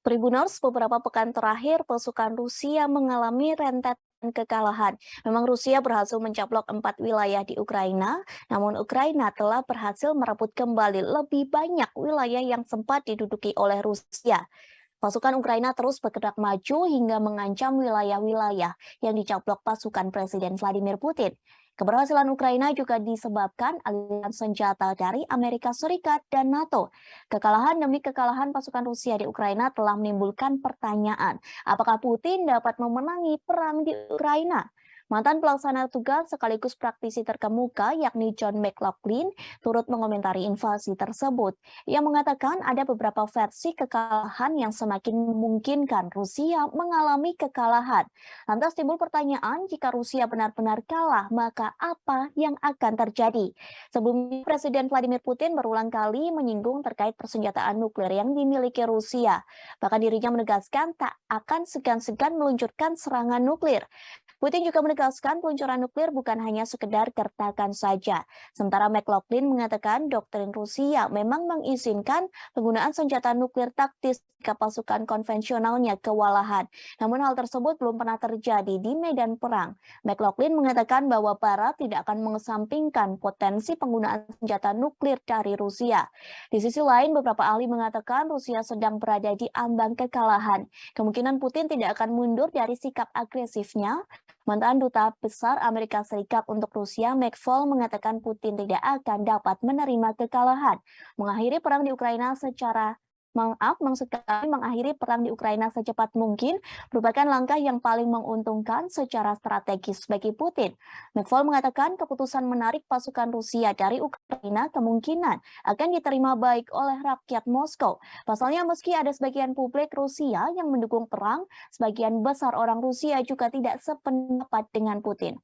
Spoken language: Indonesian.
Tribuners, beberapa pekan terakhir pasukan Rusia mengalami rentetan kekalahan. Memang Rusia berhasil mencaplok 4 wilayah di Ukraina, namun Ukraina telah berhasil merebut kembali lebih banyak wilayah yang sempat diduduki oleh Rusia. Pasukan Ukraina terus bergerak maju hingga mengancam wilayah-wilayah yang dicaplok pasukan Presiden Vladimir Putin. Keberhasilan Ukraina juga disebabkan aliran senjata dari Amerika Serikat dan NATO. Kekalahan demi kekalahan pasukan Rusia di Ukraina telah menimbulkan pertanyaan, apakah Putin dapat memenangi perang di Ukraina? Mantan pelaksana tugas sekaligus praktisi terkemuka yakni John McLaughlin turut mengomentari invasi tersebut. Ia mengatakan ada beberapa versi kekalahan yang semakin memungkinkan Rusia mengalami kekalahan. Lantas timbul pertanyaan, jika Rusia benar-benar kalah, maka apa yang akan terjadi? Sebelumnya, Presiden Vladimir Putin berulang kali menyinggung terkait persenjataan nuklir yang dimiliki Rusia. Bahkan dirinya menegaskan tak akan segan-segan meluncurkan serangan nuklir. Putin juga menegaskan peluncuran nuklir bukan hanya sekedar gertakan saja. Sementara McLaughlin mengatakan doktrin Rusia memang mengizinkan penggunaan senjata nuklir taktis jika pasukan konvensionalnya kewalahan. Namun hal tersebut belum pernah terjadi di medan perang. McLaughlin mengatakan bahwa Barat tidak akan mengesampingkan potensi penggunaan senjata nuklir dari Rusia. Di sisi lain, beberapa ahli mengatakan Rusia sedang berada di ambang kekalahan. Kemungkinan Putin tidak akan mundur dari sikap agresifnya. Mantan Duta Besar Amerika Serikat untuk Rusia, Mike Volk, mengatakan Putin tidak akan dapat menerima kekalahan. Mengakhiri perang di Ukraina mengakhiri perang di Ukraina secepat mungkin merupakan langkah yang paling menguntungkan secara strategis bagi Putin. Mike Volk mengatakan keputusan menarik pasukan Rusia dari Ukraina kemungkinan akan diterima baik oleh rakyat Moskow. Pasalnya, meski ada sebagian publik Rusia yang mendukung perang, sebagian besar orang Rusia juga tidak sependapat dengan Putin.